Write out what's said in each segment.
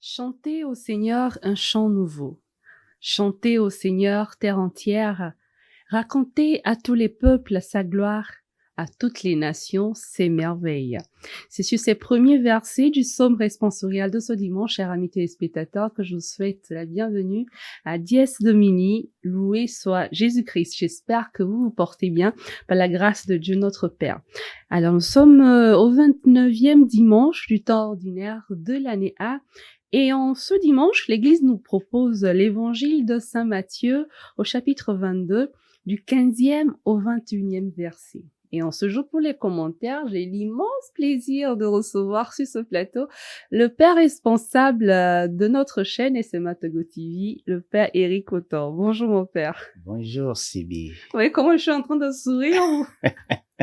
Chantez au Seigneur un chant nouveau. Chantez au Seigneur terre entière. Racontez à tous les peuples sa gloire, à toutes les nations ses merveilles. C'est sur ces premiers versets du psaume responsorial de ce dimanche, chers amis téléspectateurs, que je vous souhaite la bienvenue à Dies Domini, loué soit Jésus-Christ. J'espère que vous vous portez bien par la grâce de Dieu notre Père. Alors nous sommes au 29e dimanche du temps ordinaire de l'année A. Et en ce dimanche, l'Église nous propose l'évangile de Saint Matthieu au chapitre 22, du 15e au 21e verset. Et en ce jour, pour les commentaires, j'ai l'immense plaisir de recevoir sur ce plateau le père responsable de notre chaîne SMA-Togo TV, le père Éric Autor. Bonjour mon père. Bonjour Sibi. Oui, comment je suis en train de sourire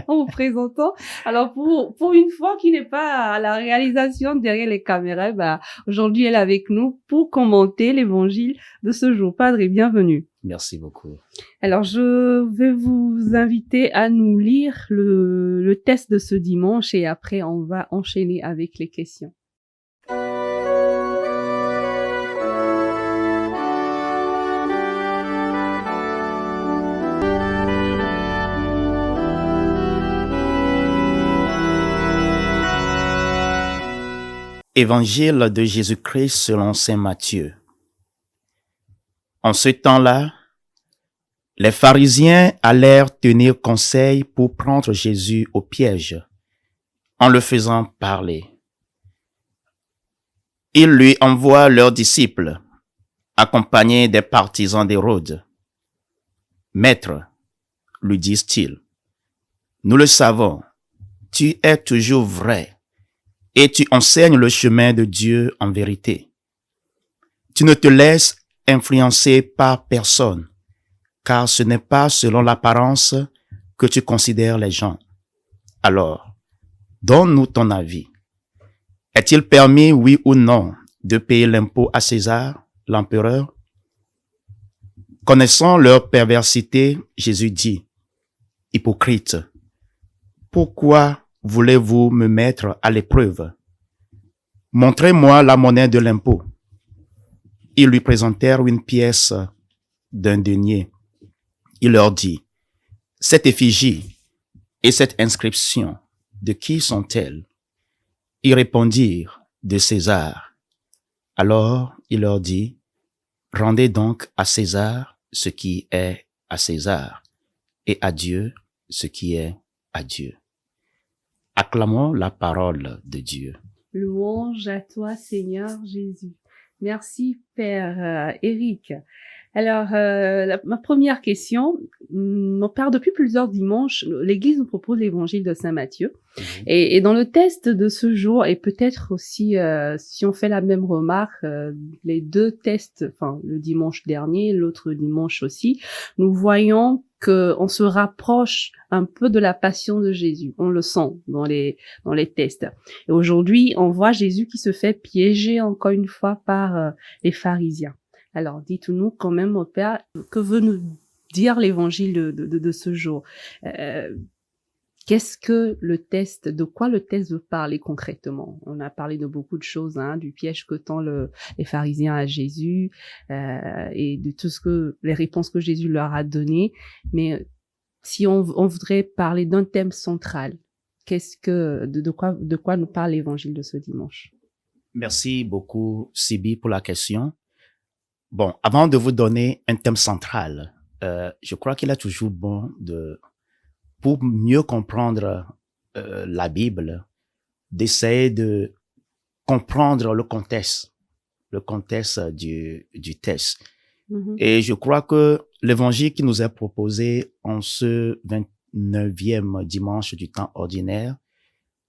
en vous présentant. Alors pour une fois qui n'est pas à la réalisation derrière les caméras, aujourd'hui elle est avec nous pour commenter l'évangile de ce jour. Padre, bienvenue. Merci beaucoup. Alors je vais vous inviter à nous lire le texte de ce dimanche et après on va enchaîner avec les questions. Évangile de Jésus-Christ selon saint Matthieu. En ce temps-là, les pharisiens allèrent tenir conseil pour prendre Jésus au piège, en le faisant parler. Ils lui envoient leurs disciples, accompagnés des partisans d'Hérode. « Maître, lui disent-ils, nous le savons, tu es toujours vrai, et tu enseignes le chemin de Dieu en vérité. Tu ne te laisses influencer par personne, car ce n'est pas selon l'apparence que tu considères les gens. Alors, donne-nous ton avis. Est-il permis, oui ou non, de payer l'impôt à César, l'empereur? » Connaissant leur perversité, Jésus dit, « Hypocrite, pourquoi voulez-vous me mettre à l'épreuve? Montrez-moi la monnaie de l'impôt. » Ils lui présentèrent une pièce d'un denier. Il leur dit, « Cette effigie et cette inscription, de qui sont-elles? » Ils répondirent, « De César. » Alors il leur dit, « Rendez donc à César ce qui est à César, et à Dieu ce qui est à Dieu. » Acclamons la parole de Dieu. Louange à toi, Seigneur Jésus. Merci, Père Éric. Alors, ma première question, mon père, depuis plusieurs dimanches, l'Église nous propose l'évangile de Saint Matthieu. Et dans le test de ce jour, et peut-être aussi, si on fait la même remarque, les deux tests, enfin, le dimanche dernier, l'autre dimanche aussi, nous voyons qu'on se rapproche un peu de la passion de Jésus. On le sent dans les tests. Et aujourd'hui, on voit Jésus qui se fait piéger encore une fois par les pharisiens. Alors, dites-nous quand même, mon Père, que veut nous dire l'évangile de ce jour? Qu'est-ce que le test, de quoi le test veut parler concrètement? On a parlé de beaucoup de choses, du piège que tend les pharisiens à Jésus, et de tout les réponses que Jésus leur a données. Mais si on voudrait parler d'un thème central, de quoi nous parle l'évangile de ce dimanche? Merci beaucoup, Sibi, pour la question. Bon, avant de vous donner un thème central, je crois qu'il est toujours bon pour mieux comprendre la Bible, d'essayer de comprendre le contexte du texte. Et je crois que l'évangile qui nous est proposé en ce 29e dimanche du temps ordinaire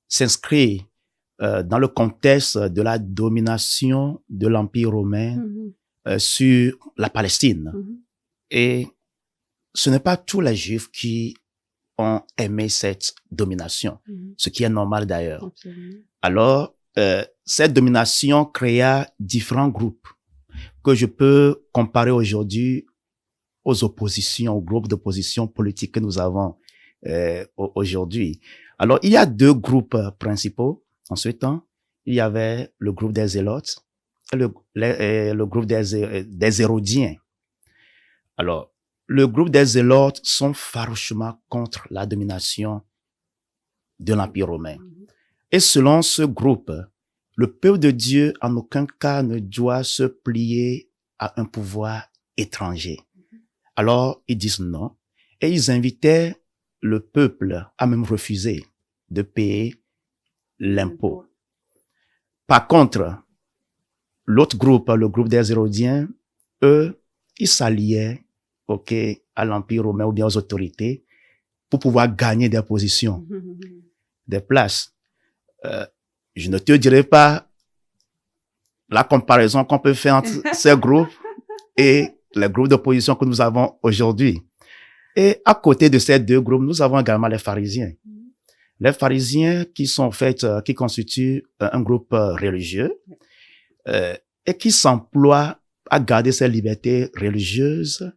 s'inscrit dans le contexte de la domination de l'Empire romain sur la Palestine. Et ce n'est pas tous les Juifs qui ont aimé cette domination, ce qui est normal d'ailleurs. Absolument. Alors, cette domination créa différents groupes que je peux comparer aujourd'hui aux groupes d'opposition politique que nous avons aujourd'hui. Alors, il y a deux groupes principaux en ce temps. Il y avait le groupe des Zélotes le groupe des Hérodiens. Alors, le groupe des Zélotes sont farouchement contre la domination de l'Empire romain. Et selon ce groupe, le peuple de Dieu en aucun cas ne doit se plier à un pouvoir étranger. Alors, ils disent non. Et ils invitaient le peuple à même refuser de payer l'impôt. Par contre, l'autre groupe, le groupe des Hérodiens, eux, ils s'alliaient, à l'Empire romain ou bien aux autorités pour pouvoir gagner des positions, des places. Je ne te dirai pas la comparaison qu'on peut faire entre ces groupes et les groupes d'opposition que nous avons aujourd'hui. Et à côté de ces deux groupes, nous avons également les pharisiens. Les pharisiens qui sont en fait, qui constituent un groupe religieux et qui s'emploient à garder ces libertés religieuses,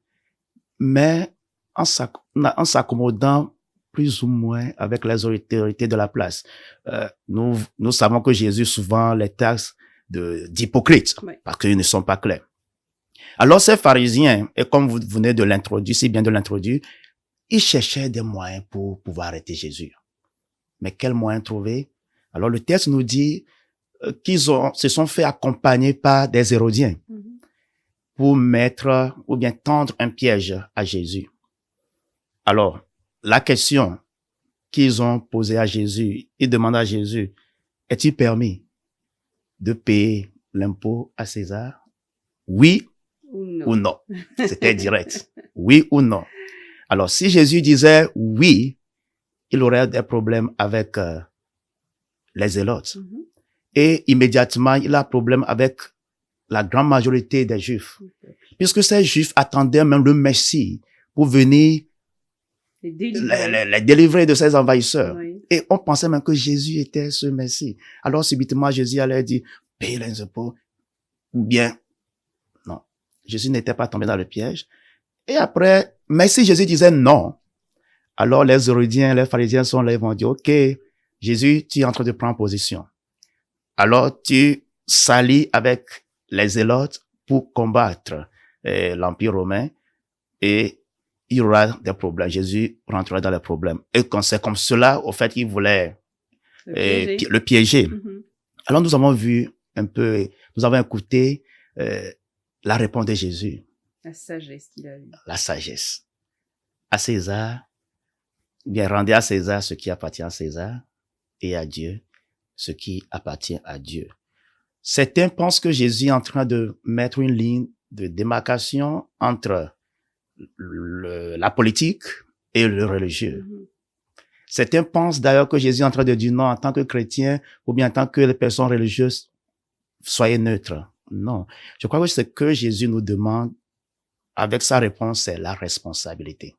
mais en s'accommodant plus ou moins avec les autorités de la place. Nous savons que Jésus souvent les taxe d'hypocrites, parce qu'ils ne sont pas clairs. Alors ces pharisiens, et comme vous venez de l'introduire, si bien de l'introduire, ils cherchaient des moyens pour pouvoir arrêter Jésus. Mais quels moyens trouver? Alors le texte nous dit qu'ils se sont fait accompagner par des Hérodiens pour mettre ou bien tendre un piège à Jésus. Alors, la question qu'ils ont posée à Jésus, ils demandent à Jésus, est-il permis de payer l'impôt à César? Oui ou non? C'était direct. Oui ou non? Alors, si Jésus disait oui, il aurait des problèmes avec les Zélotes. Et immédiatement, il a un problème avec la grande majorité des Juifs. Puisque ces Juifs attendaient même le Messie pour venir les délivrer de ces envahisseurs. Et on pensait même que Jésus était ce Messie. Alors, subitement, Jésus allait dire, paye les impôts. Ou bien, non. Jésus n'était pas tombé dans le piège. Et après, mais si Jésus disait non, alors les Hérodiens, les pharisiens sont là, ils vont dire, OK, Jésus, tu es en train de prendre position. Alors, tu s'allies avec les Zélotes pour combattre l'Empire romain et il y aura des problèmes. Jésus rentrera dans les problèmes. Et c'est comme cela, au fait, il voulait le piéger. Alors, nous avons vu un peu, nous avons écouté la réponse de Jésus. La sagesse qu'il a eue. La sagesse. À César, bien, rendez à César ce qui appartient à César et à Dieu ce qui appartient à Dieu. Certains pensent que Jésus est en train de mettre une ligne de démarcation entre la politique et le religieux. Certains pensent d'ailleurs que Jésus est en train de dire non, en tant que chrétien ou bien en tant que personne religieuse, soyez neutres. Non. Je crois que ce que Jésus nous demande avec sa réponse, c'est la responsabilité.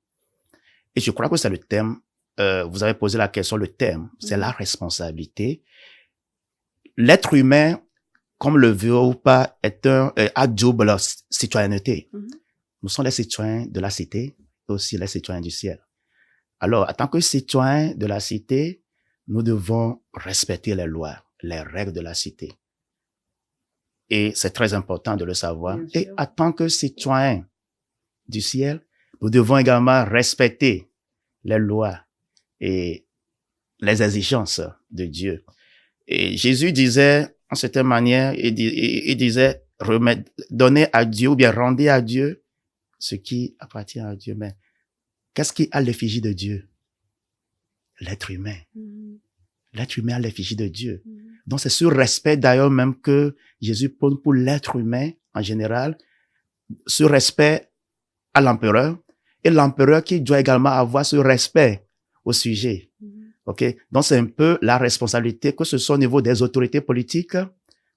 Et je crois que c'est le thème, vous avez posé la question, le thème, c'est la responsabilité. L'être humain, comme le veut ou pas, a double citoyenneté. Nous sommes les citoyens de la cité et aussi les citoyens du ciel. Alors, en tant que citoyens de la cité, nous devons respecter les lois, les règles de la cité. Et c'est très important de le savoir. Et en tant que citoyens du ciel, nous devons également respecter les lois et les exigences de Dieu. Et Jésus disait, en certaine manière, il disait, donnez à Dieu ou bien rendez à Dieu ce qui appartient à Dieu. Mais qu'est-ce qui est à l'effigie de Dieu? L'être humain. L'être humain à l'effigie de Dieu. Donc c'est ce respect d'ailleurs même que Jésus prône pour l'être humain en général, ce respect à l'empereur, et l'empereur qui doit également avoir ce respect au sujet. OK? Donc c'est un peu la responsabilité, que ce soit au niveau des autorités politiques,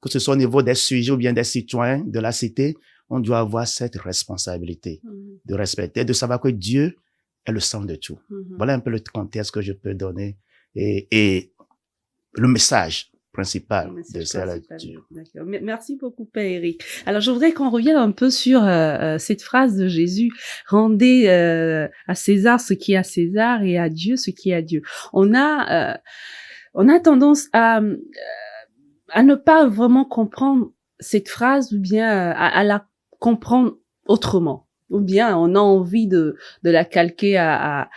que ce soit au niveau des sujets ou bien des citoyens de la cité, on doit avoir cette responsabilité de respecter, de savoir que Dieu est le centre de tout. Voilà un peu le contexte que je peux donner et le message principal de celle de Dieu. D'accord. Merci beaucoup, Père Éric. Alors, je voudrais qu'on revienne un peu sur cette phrase de Jésus. Rendez à César ce qui est à César et à Dieu ce qui est à Dieu. On a tendance à ne pas vraiment comprendre cette phrase ou bien à la comprendre autrement, ou bien on a envie de la calquer à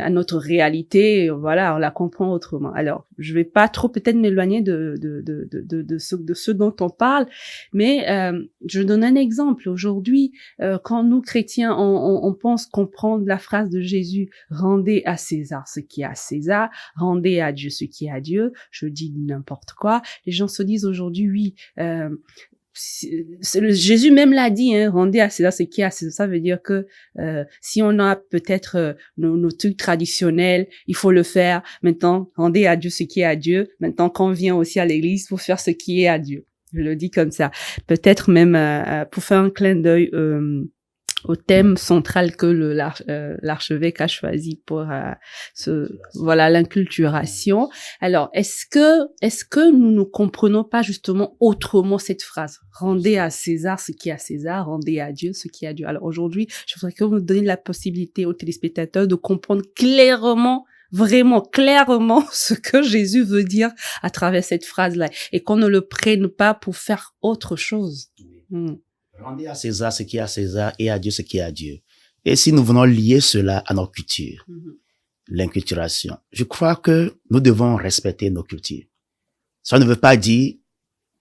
notre réalité, voilà, on la comprend autrement. Alors, je vais pas trop peut-être m'éloigner de ce dont on parle, mais je donne un exemple. Aujourd'hui, quand nous chrétiens, on pense comprendre la phrase de Jésus, rendez à César ce qui est à César, rendez à Dieu ce qui est à Dieu. Je dis n'importe quoi. Les gens se disent aujourd'hui, oui, Jésus même l'a dit, hein, rendez à César ce qui est à César. Ça veut dire que si on a peut-être nos trucs traditionnels, il faut le faire. Maintenant, rendez à Dieu ce qui est à Dieu. Maintenant, quand on vient aussi à l'église, il faut faire ce qui est à Dieu. Je le dis comme ça. Peut-être même pour faire un clin d'œil au thème central que l'archevêque a choisi pour l'inculturation. Alors, est-ce que nous ne comprenons pas justement autrement cette phrase? Rendez à César ce qui est à César, rendez à Dieu ce qui est à Dieu. Alors aujourd'hui, je voudrais que vous nous donniez la possibilité aux téléspectateurs de comprendre clairement, vraiment clairement ce que Jésus veut dire à travers cette phrase-là et qu'on ne le prenne pas pour faire autre chose. Rendez à César ce qui est à César et à Dieu ce qui est à Dieu. Et si nous venons lier cela à notre culture, l'inculturation, je crois que nous devons respecter nos cultures. Ça ne veut pas dire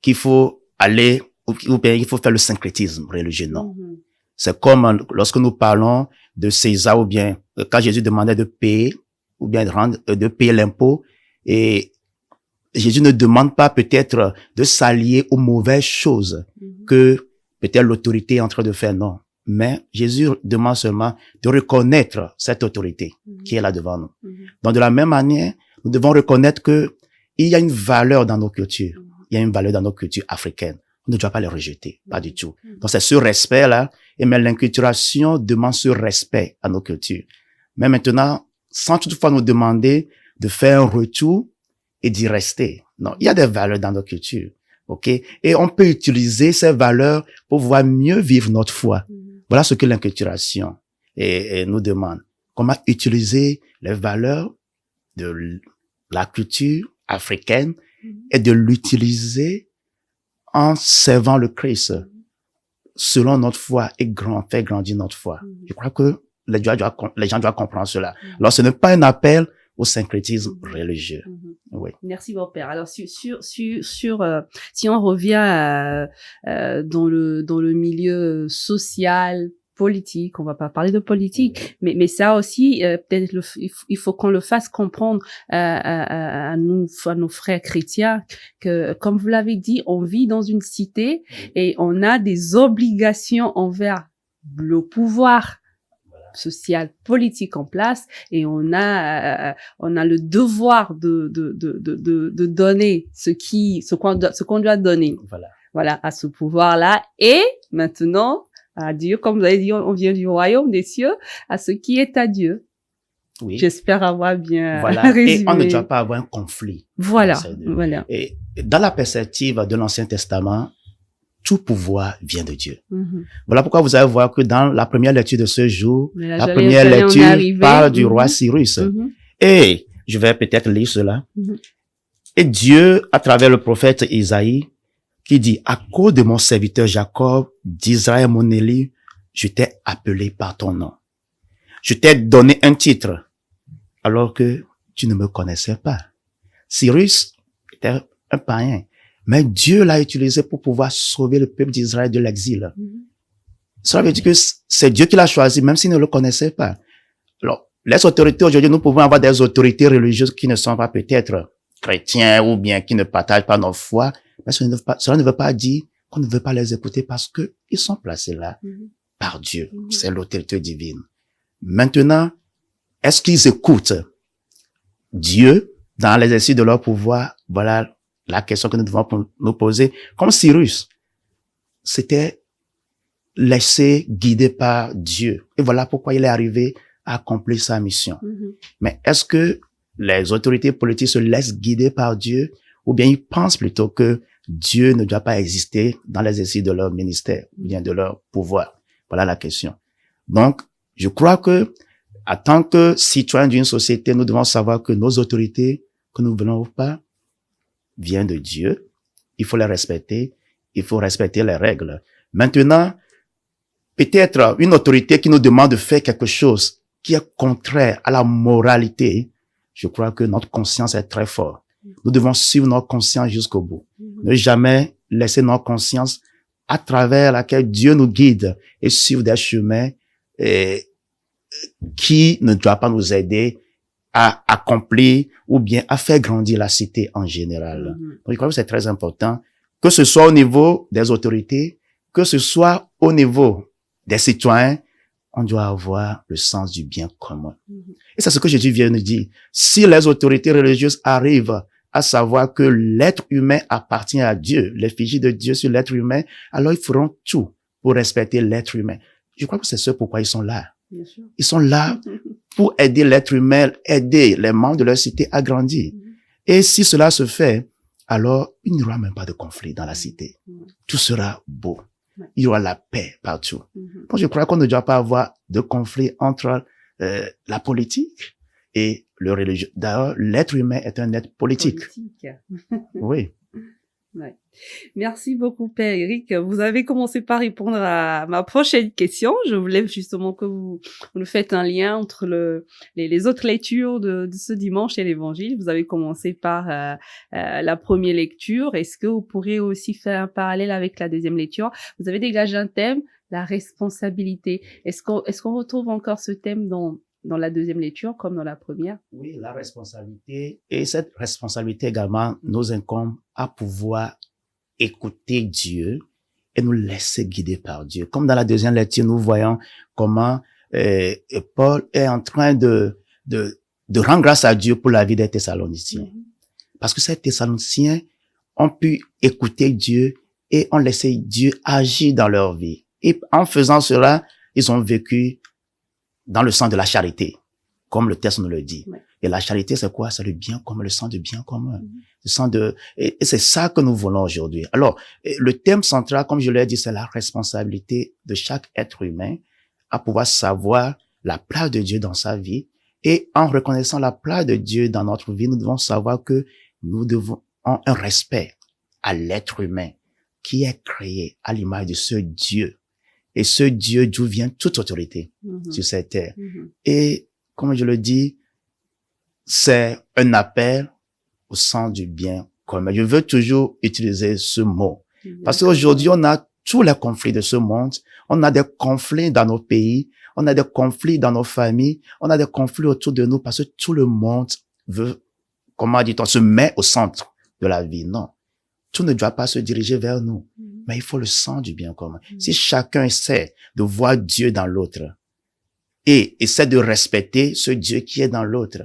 qu'il faut aller ou bien il faut faire le syncrétisme religieux, non. C'est comme lorsque nous parlons de César ou bien quand Jésus demandait de payer ou bien de payer l'impôt, et Jésus ne demande pas peut-être de s'allier aux mauvaises choses que peut-être l'autorité est en train de faire, non. Mais Jésus demande seulement de reconnaître cette autorité qui est là devant nous. Donc, de la même manière, nous devons reconnaître que il y a une valeur dans nos cultures. Il y a une valeur dans nos cultures africaines. On ne doit pas les rejeter, pas du tout. Donc, c'est ce respect-là. Et mais l'inculturation demande ce respect à nos cultures. Mais maintenant, sans toutefois nous demander de faire un retour et d'y rester. Non, il y a des valeurs dans nos cultures. OK? Et on peut utiliser ces valeurs pour pouvoir mieux vivre notre foi. Voilà ce que l'inculturation nous demande. Comment utiliser les valeurs de la culture africaine et de l'utiliser en servant le Christ selon notre foi et faire grandir notre foi. Je crois que les gens doivent comprendre cela. Alors, ce n'est pas un appel au syncrétisme religieux. Oui. Merci, mon père. Alors, si on revient dans le milieu social, politique, on va pas parler de politique, mais ça aussi, peut-être il faut qu'on le fasse comprendre à nos frères chrétiens que, comme vous l'avez dit, on vit dans une cité et on a des obligations envers le pouvoir social, politique en place, et on a le devoir de donner ce qu'on doit donner. Voilà, à ce pouvoir-là. Et maintenant, à Dieu, comme vous avez dit, on vient du royaume des cieux, à ce qui est à Dieu. Oui. J'espère avoir bien résumé. Et on ne doit pas avoir un conflit. Voilà. Et dans la perspective de l'Ancien Testament, tout pouvoir vient de Dieu. Voilà pourquoi vous allez voir que dans la première lecture de ce jour, la première lecture parle du roi Cyrus. Et je vais peut-être lire cela. Et Dieu, à travers le prophète Isaïe, qui dit, à cause de mon serviteur Jacob, d'Israël mon élu, je t'ai appelé par ton nom. Je t'ai donné un titre, alors que tu ne me connaissais pas. Cyrus était un païen. Mais Dieu l'a utilisé pour pouvoir sauver le peuple d'Israël de l'exil. Cela veut dire que c'est Dieu qui l'a choisi, même s'il ne le connaissait pas. Alors, les autorités aujourd'hui, nous pouvons avoir des autorités religieuses qui ne sont pas peut-être chrétiens ou bien qui ne partagent pas notre foi. Mais cela ne veut pas dire qu'on ne veut pas les écouter parce que ils sont placés là par Dieu. C'est l'autorité divine. Maintenant, est-ce qu'ils écoutent Dieu dans l'exercice de leur pouvoir? Voilà la question que nous devons nous poser. Comme Cyrus, c'était laissé guider par Dieu. Et voilà pourquoi il est arrivé à accomplir sa mission. Mais est-ce que les autorités politiques se laissent guider par Dieu ou bien ils pensent plutôt que Dieu ne doit pas exister dans l'exercice de leur ministère ou bien de leur pouvoir? Voilà la question. Donc, je crois que en tant que citoyens d'une société, nous devons savoir que nos autorités, que nous ne venons pas, vient de Dieu il faut les respecter, il faut respecter les règles. Maintenant, peut-être une autorité qui nous demande de faire quelque chose qui est contraire à la moralité, je crois que notre conscience est très forte. Nous devons suivre notre conscience jusqu'au bout. Ne jamais laisser notre conscience à travers laquelle Dieu nous guide et suivre des chemins qui ne doivent pas nous aider à accomplir ou bien à faire grandir la cité en général. Donc, je crois que c'est très important, que ce soit au niveau des autorités, que ce soit au niveau des citoyens, on doit avoir le sens du bien commun. Et c'est ce que Jésus vient nous dire. Si les autorités religieuses arrivent à savoir que l'être humain appartient à Dieu, l'effigie de Dieu sur l'être humain, alors ils feront tout pour respecter l'être humain. Je crois que c'est ce pourquoi ils sont là. Bien sûr. Ils sont là pour aider l'être humain, aider les membres de leur cité à grandir. Et si cela se fait, alors il n'y aura même pas de conflit dans la cité. Tout sera beau. Il y aura la paix partout. Donc je crois qu'on ne doit pas avoir de conflit entre la politique et le religieux. D'ailleurs, l'être humain est un être politique. Oui. Ouais. Merci beaucoup, Père Éric. Vous avez commencé par répondre à ma prochaine question. Je voulais justement que vous nous faites un lien entre les autres lectures de ce dimanche et l'Évangile. Vous avez commencé par la première lecture. Est-ce que vous pourriez aussi faire un parallèle avec la deuxième lecture? Vous avez dégagé un thème, la responsabilité. Est-ce qu'on retrouve encore ce thème dans la deuxième lecture comme dans la première? Oui, la responsabilité. Et cette responsabilité également nous incombe à pouvoir écouter Dieu et nous laisser guider par Dieu. Comme dans la deuxième lecture, nous voyons comment Paul est en train de rendre grâce à Dieu pour la vie des Thessaloniciens. Parce que ces Thessaloniciens ont pu écouter Dieu et ont laissé Dieu agir dans leur vie. Et en faisant cela, ils ont vécu dans le sens de la charité, comme le texte nous le dit. Et la charité, c'est quoi? C'est le bien commun, le sens du bien commun. Le sens et c'est ça que nous voulons aujourd'hui. Alors, le thème central, comme je l'ai dit, c'est la responsabilité de chaque être humain à pouvoir savoir la place de Dieu dans sa vie. Et en reconnaissant la place de Dieu dans notre vie, nous devons savoir que nous devons avoir un respect à l'être humain qui est créé à l'image de ce Dieu. Et ce Dieu d'où vient toute autorité sur cette terre. Et, comme je le dis, c'est un appel au sens du bien commun. Je veux toujours utiliser ce mot. Parce qu'aujourd'hui, on a tous les conflits de ce monde. On a des conflits dans nos pays. On a des conflits dans nos familles. On a des conflits autour de nous parce que tout le monde veut, comment dit-on, se met au centre de la vie. Non. Tout ne doit pas se diriger vers nous. Mais il faut le sens du bien commun. Si chacun essaie de voir Dieu dans l'autre et essaie de respecter ce Dieu qui est dans l'autre,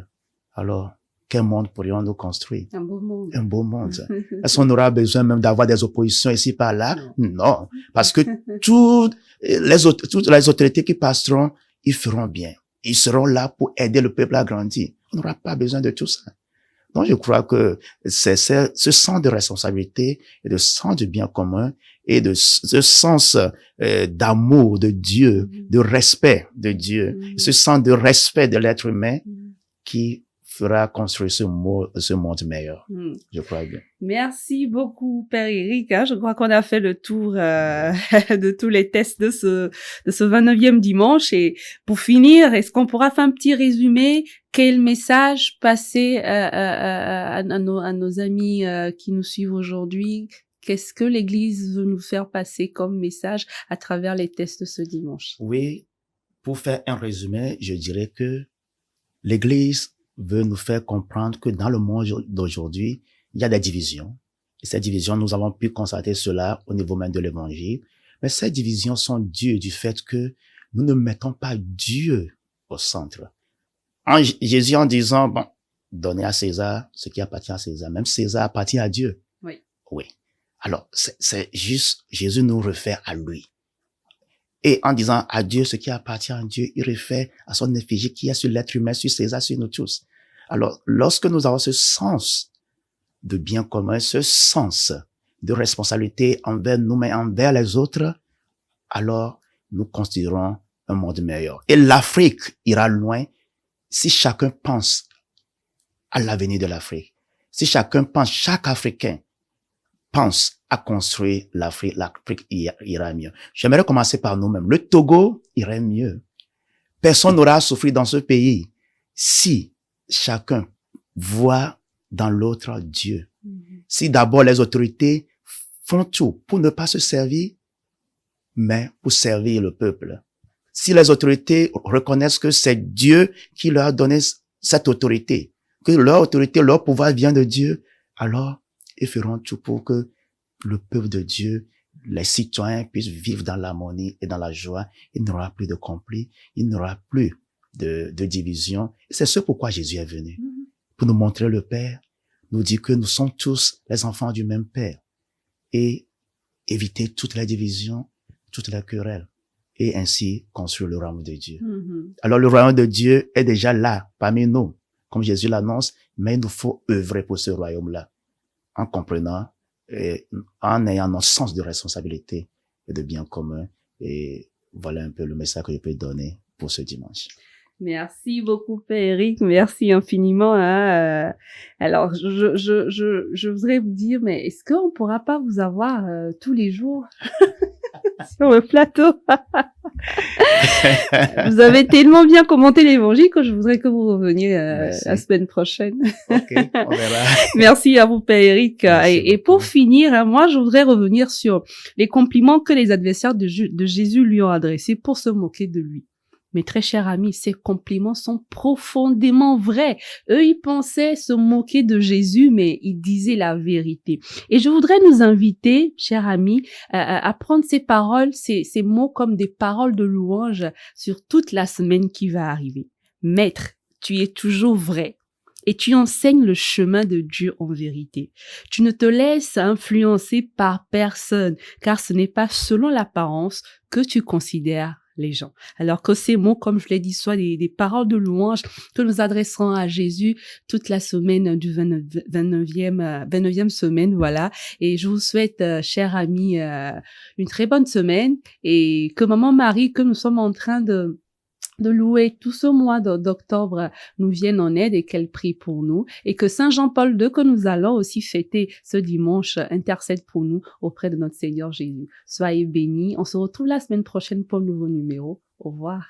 alors quel monde pourrions-nous construire? Un beau monde. Un beau monde. Est-ce qu'on aura besoin même d'avoir des oppositions ici par là? Non. Parce que toutes les autorités qui passeront, ils feront bien. Ils seront là pour aider le peuple à grandir. On n'aura pas besoin de tout ça. Donc, je crois que c'est ce sens de responsabilité et de sens du bien commun et de ce sens d'amour de Dieu, de respect de Dieu, ce sens de respect de l'être humain qui fera construire ce monde meilleur. Je crois bien. Merci beaucoup, Père Éric. Je crois qu'on a fait le tour de tous les tests de ce 29e dimanche. Et pour finir, est-ce qu'on pourra faire un petit résumé? Quel message passer à nos amis qui nous suivent aujourd'hui? Qu'est-ce que l'Église veut nous faire passer comme message à travers les tests de ce dimanche? Oui, pour faire un résumé, je dirais que l'Église veut nous faire comprendre que dans le monde d'aujourd'hui, il y a des divisions. Et ces divisions, nous avons pu constater cela au niveau même de l'Évangile. Mais ces divisions sont dues du fait que nous ne mettons pas Dieu au centre. Jésus en disant, bon, donnez à César ce qui appartient à César. Même César appartient à Dieu. Oui. Oui. Alors, c'est juste, Jésus nous réfère à lui. Et en disant à Dieu ce qui appartient à Dieu, il réfère à son effigie qui est sur l'être humain, sur César, sur nous tous. Alors, lorsque nous avons ce sens de bien commun, ce sens de responsabilité envers nous, mais envers les autres, alors nous considérons un monde meilleur. Et l'Afrique ira loin si chacun pense à l'avenir de l'Afrique. Si chacun pense, chaque Africain pense à construire l'Afrique ira mieux. J'aimerais commencer par nous-mêmes. Le Togo irait mieux. Personne n'aura à souffrir dans ce pays si chacun voit dans l'autre Dieu. Si d'abord les autorités font tout pour ne pas se servir, mais pour servir le peuple. Si les autorités reconnaissent que c'est Dieu qui leur a donné cette autorité, que leur autorité, leur pouvoir vient de Dieu, alors ils feront tout pour que le peuple de Dieu, les citoyens puissent vivre dans l'harmonie et dans la joie. Il n'y aura plus de conflits, il n'y aura plus de division. C'est ce pourquoi Jésus est venu. Pour nous montrer le Père, nous dire que nous sommes tous les enfants du même Père et éviter toutes les divisions, toutes les querelles et ainsi construire le royaume de Dieu. Alors le royaume de Dieu est déjà là, parmi nous, comme Jésus l'annonce, mais il nous faut œuvrer pour ce royaume-là, en comprenant et en ayant notre sens de responsabilité et de bien commun. Et voilà un peu le message que je peux donner pour ce dimanche. Merci beaucoup, Père Éric. Merci infiniment. Alors, je voudrais vous dire, mais est-ce qu'on pourra pas vous avoir tous les jours sur le plateau? Vous avez tellement bien commenté l'évangile que je voudrais que vous reveniez la semaine prochaine. Ok, on verra. Merci à vous, Père Éric. Et pour finir, moi, je voudrais revenir sur les compliments que les adversaires de Jésus lui ont adressés pour se moquer de lui. Mes très chers amis, ces compliments sont profondément vrais. Eux, ils pensaient se moquer de Jésus, mais ils disaient la vérité. Et je voudrais nous inviter, chers amis, à prendre ces paroles, ces mots comme des paroles de louange sur toute la semaine qui va arriver. Maître, tu es toujours vrai. Et tu enseignes le chemin de Dieu en vérité. Tu ne te laisses influencer par personne, car ce n'est pas selon l'apparence que tu considères les gens. Alors que ces mots, comme je l'ai dit, soient des paroles de louange que nous adresserons à Jésus toute la semaine du 29e semaine, voilà. Et je vous souhaite, chers amis, une très bonne semaine et que Maman Marie, que nous sommes en train de louer tout ce mois d'octobre nous vienne en aide et qu'elle prie pour nous et que Saint Jean-Paul II que nous allons aussi fêter ce dimanche intercède pour nous auprès de notre Seigneur Jésus. Soyez bénis. On se retrouve la semaine prochaine pour un nouveau numéro. Au revoir.